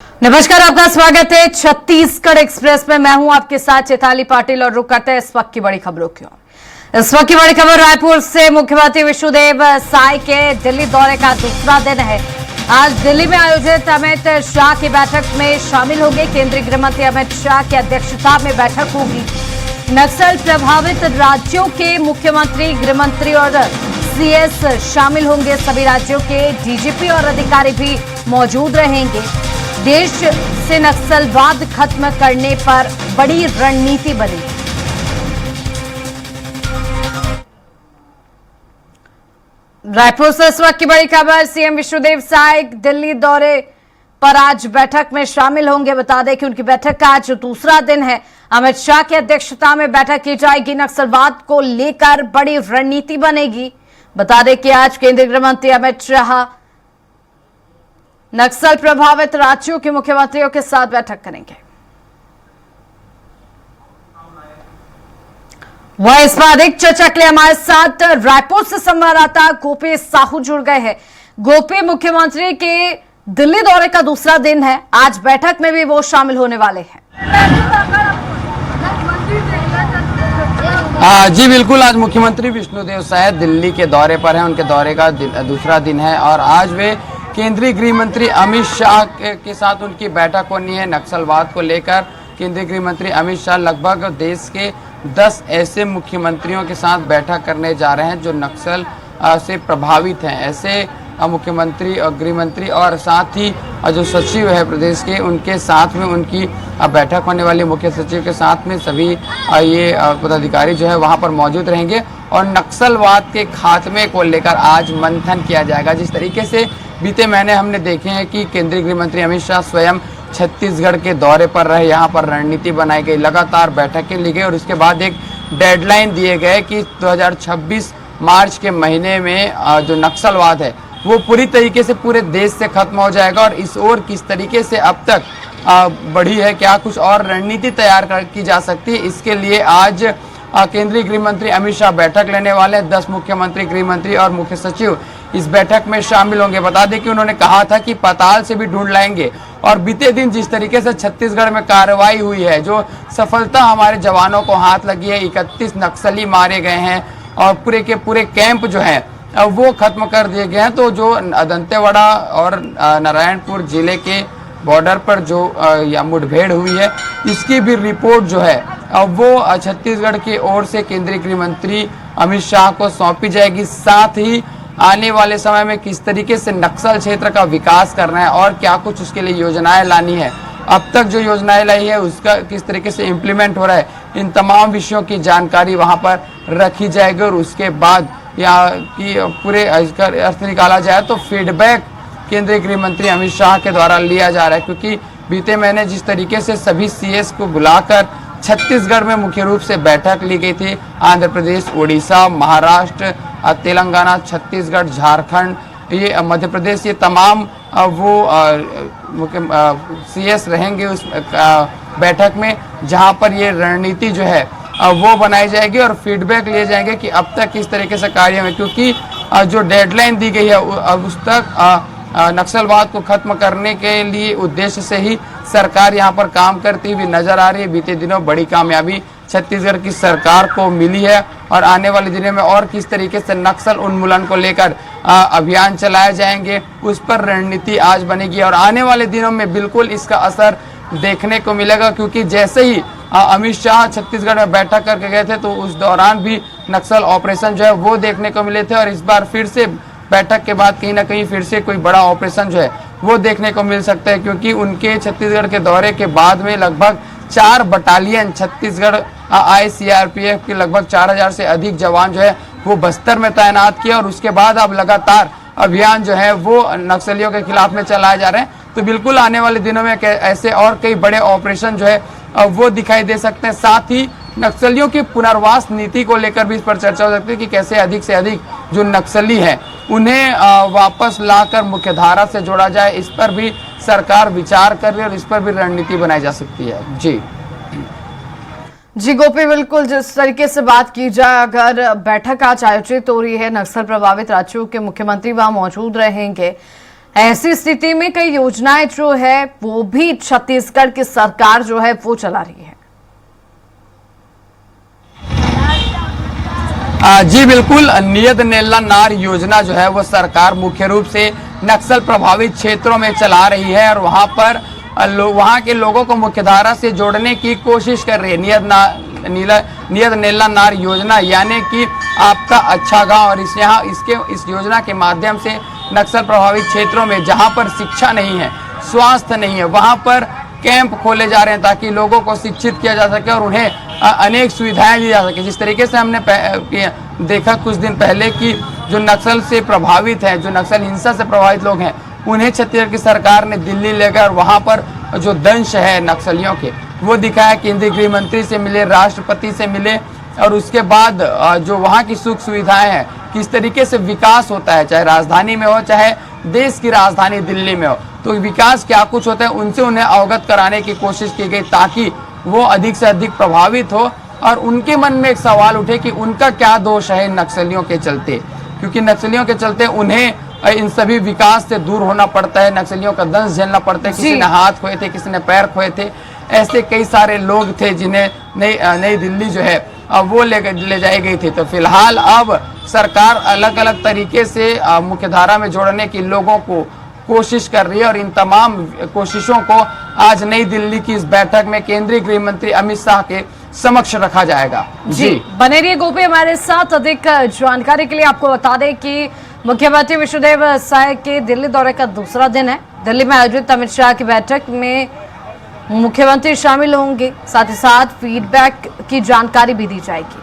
नमस्कार, आपका स्वागत है छत्तीसगढ़ एक्सप्रेस में। मैं हूं आपके साथ चैताली पाटिल और रुक करते हैं इस वक्त की बड़ी खबरों की ओर। इस वक्त की बड़ी खबर रायपुर से। मुख्यमंत्री विष्णुदेव साय के दिल्ली दौरे का दूसरा दिन है। आज दिल्ली में आयोजित अमित शाह की बैठक में शामिल होंगे। केंद्रीय गृह मंत्री अमित शाह की अध्यक्षता में बैठक होगी। नक्सल प्रभावित राज्यों के मुख्यमंत्री, गृहमंत्री और सीएस शामिल होंगे। सभी राज्यों के डीजीपी और अधिकारी भी मौजूद रहेंगे। देश से नक्सलवाद खत्म करने पर बड़ी रणनीति बनी। रायपुर से इस वक्त की बड़ी खबर। सीएम विष्णुदेव साय दिल्ली दौरे पर आज बैठक में शामिल होंगे। बता दें कि उनकी बैठक का आज दूसरा दिन है। अमित शाह की अध्यक्षता में बैठक की जाएगी। नक्सलवाद को लेकर बड़ी रणनीति बनेगी। बता दें कि आज केंद्रीय गृह मंत्री अमित शाह नक्सल प्रभावित राज्यों के मुख्यमंत्रियों के साथ बैठक करेंगे। वह इस पर अधिक चर्चा के लिए हमारे साथ रायपुर से संवाददाता गोपी साहू जुड़ गए हैं। गोपी, मुख्यमंत्री के दिल्ली दौरे का दूसरा दिन है। आज बैठक में भी वो शामिल होने वाले हैं। जी बिल्कुल, आज मुख्यमंत्री विष्णुदेव साय दिल्ली के दौरे पर हैं। उनके दौरे का दूसरा दिन है और आज वे केंद्रीय गृह मंत्री अमित शाह के साथ उनकी बैठक होनी है। नक्सलवाद को लेकर केंद्रीय गृह मंत्री अमित शाह लगभग देश के 10 ऐसे मुख्यमंत्रियों के साथ बैठक करने जा रहे हैं जो नक्सल से प्रभावित हैं। ऐसे मुख्यमंत्री और गृह मंत्री और साथ ही जो सचिव है प्रदेश के, उनके साथ में उनकी बैठक होने वाली। मुख्य सचिव के साथ में सभी ये पदाधिकारी जो है वहाँ पर मौजूद रहेंगे और नक्सलवाद के खात्मे को लेकर आज मंथन किया जाएगा। जिस तरीके से बीते महीने हमने देखे हैं कि केंद्रीय गृह मंत्री अमित शाह स्वयं छत्तीसगढ़ के दौरे पर रहे, यहाँ पर रणनीति बनाई गई, लगातार बैठकें ली गई और उसके बाद एक डेडलाइन दिए गए कि 2026 मार्च के महीने में जो नक्सलवाद है वो पूरी तरीके से पूरे देश से खत्म हो जाएगा। और इस ओर किस तरीके से अब तक बढ़ी है, क्या कुछ और रणनीति तैयार की जा सकती है, इसके लिए आज केंद्रीय गृह मंत्री अमित शाह बैठक लेने वाले हैं। 10 मुख्यमंत्री, गृह मंत्री और मुख्य सचिव इस बैठक में शामिल होंगे। बता दें कि उन्होंने कहा था कि पाताल से भी ढूंढ लाएंगे और बीते दिन जिस तरीके से छत्तीसगढ़ में कार्रवाई हुई है, जो सफलता हमारे जवानों को हाथ लगी है, 31 नक्सली मारे गए हैं और पूरे के पूरे कैंप जो है वो खत्म कर दिए गए हैं। तो जो दंतेवाड़ा और नारायणपुर जिले के बॉर्डर पर जो मुठभेड़ हुई है, इसकी भी रिपोर्ट जो है वो छत्तीसगढ़ की ओर से केंद्रीय गृह मंत्री अमित शाह को सौंपी जाएगी। साथ ही आने वाले समय में किस तरीके से नक्सल क्षेत्र का विकास करना है और क्या कुछ उसके लिए योजनाएं लानी है, अब तक जो योजनाएं लाई है उसका किस तरीके से इम्प्लीमेंट हो रहा है, इन तमाम विषयों की जानकारी वहां पर रखी जाएगी। और उसके बाद यहाँ की पूरे इसका अर्थ निकाला जाए तो फीडबैक केंद्रीय गृह मंत्री अमित शाह के द्वारा लिया जा रहा है। क्योंकि बीते महीने जिस तरीके से सभी सीएस को बुलाकर छत्तीसगढ़ में मुख्य रूप से बैठक ली गई थी, आंध्र प्रदेश, उड़ीसा, महाराष्ट्र, तेलंगाना, छत्तीसगढ़, झारखंड, ये मध्य प्रदेश, ये तमाम वो सीएस रहेंगे उस बैठक में, जहां पर ये रणनीति जो है वो बनाई जाएगी और फीडबैक लिए जाएंगे कि अब तक किस तरीके से कार्य में, क्योंकि जो डेडलाइन दी गई है अब उस तक नक्सलवाद को खत्म करने के लिए उद्देश्य से ही सरकार यहां पर काम करती हुई नजर आ रही है। बीते दिनों बड़ी कामयाबी छत्तीसगढ़ की सरकार को मिली है और आने वाले दिनों में और किस तरीके से नक्सल उन्मूलन को लेकर अभियान चलाए जाएंगे, उस पर रणनीति आज बनेगी। और आने वाले दिनों में बिल्कुल इसका असर देखने को मिलेगा, क्योंकि जैसे ही अमित शाह छत्तीसगढ़ में बैठक करके गए थे तो उस दौरान भी नक्सल ऑपरेशन जो है वो देखने को मिले थे और इस बार फिर से बैठक के बाद कहीं ना कहीं फिर से कोई बड़ा ऑपरेशन जो है वो देखने को मिल सकता है। क्योंकि उनके छत्तीसगढ़ के दौरे के बाद में लगभग 4 बटालियन छत्तीसगढ़ आए, सीआरपीएफ के लगभग 4000 से अधिक जवान जो है वो बस्तर में तैनात किए और उसके बाद अब लगातार अभियान जो है वो नक्सलियों के खिलाफ में चलाए जा रहे हैं। तो बिल्कुल आने वाले दिनों में ऐसे और कई बड़े ऑपरेशन जो है वो दिखाई दे सकते हैं। साथ ही नक्सलियों की पुनर्वास नीति को लेकर भी इस पर चर्चा हो सकती है कि कैसे अधिक से अधिक जो नक्सली हैं उन्हें वापस लाकर मुख्यधारा से जोड़ा जाए। इस पर भी सरकार विचार कर रही है और इस पर भी रणनीति बनाई जा सकती है। जी गोपी, बिल्कुल जिस तरीके से बात की जाए, अगर बैठक आज आयोजित हो रही है, नक्सल प्रभावित राज्यों के मुख्यमंत्री वहां मौजूद रहेंगे, ऐसी स्थिति में कई योजनाएं जो है वो भी छत्तीसगढ़ की सरकार जो है वो चला रही है। जी बिल्कुल, नियत नेला नार योजना जो है वो सरकार मुख्य रूप से नक्सल प्रभावित क्षेत्रों में चला रही है और वहां पर वहां के लोगों को मुख्यधारा से जोड़ने की कोशिश कर रही है। नियत नेला नार योजना यानी कि आपका अच्छा गांव, और इस योजना के माध्यम से नक्सल प्रभावित क्षेत्रों में जहां पर शिक्षा नहीं है, स्वास्थ्य नहीं है, वहां पर कैंप खोले जा रहे हैं ताकि लोगों को शिक्षित किया जा सके और उन्हें अनेक सुविधाएं दी जा सके। जिस तरीके से हमने देखा कुछ दिन पहले कि जो नक्सल से प्रभावित है, जो नक्सल हिंसा से प्रभावित लोग हैं, उन्हें छत्तीसगढ़ की सरकार ने दिल्ली लेकर वहां पर जो दंश है नक्सलियों के वो दिखाया। केंद्रीय गृह मंत्री से मिले, राष्ट्रपति से मिले और उसके बाद जो वहाँ की सुख सुविधाएं हैं, किस तरीके से विकास होता है, चाहे राजधानी में हो चाहे देश की राजधानी दिल्ली में हो, तो विकास क्या कुछ होता है उनसे उन्हें अवगत कराने की कोशिश की गई ताकि वो अधिक से अधिक प्रभावित हो और उनके मन में एक सवाल उठे कि उनका क्या दोष है नक्सलियों के चलते, क्योंकि नक्सलियों के चलते उन्हें इन सभी विकास से दूर होना पड़ता है, नक्सलियों का दंश झेलना पड़ता है। किसी ने हाथ खोए थे, किसी ने पैर खोए थे, ऐसे कई सारे लोग थे जिन्हें नई दिल्ली जो है अब वो ले जाई गई थी। तो फिलहाल अब सरकार अलग अलग तरीके से मुख्यधारा में जोड़ने की लोगों को कोशिश कर रही है और इन तमाम कोशिशों को आज नई दिल्ली की इस बैठक में केंद्रीय गृह मंत्री अमित शाह के समक्ष रखा जाएगा। जी बने रहिए गोपी हमारे साथ। अधिक जानकारी के लिए आपको बता दें कि मुख्यमंत्री विष्णुदेव साय के दिल्ली दौरे का दूसरा दिन है। दिल्ली में आयोजित अमित शाह की बैठक में मुख्यमंत्री शामिल होंगे, साथ ही साथ फीडबैक की जानकारी भी दी जाएगी।